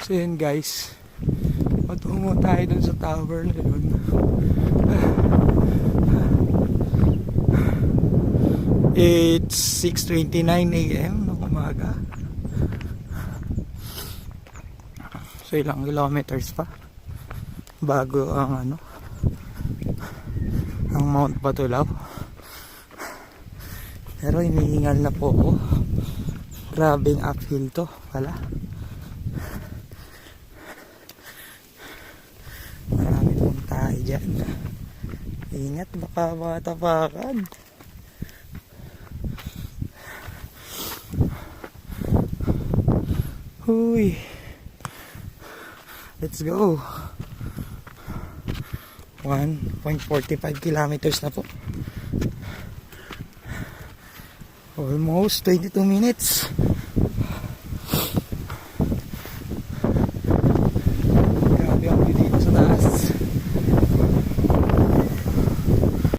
So yun guys, matungo tayo dun sa tower na yun. It's 6:29 AM ng umaga. So ilang kilometers pa bago ang ang Mount Batulaw. Pero hinihingal na po ako. Grabing uphill to pala. Marami pong tayo dyan. Ingat, baka matapakan. Huy. Let's go. 1.45 kilometers na po. Almost 22 minutes.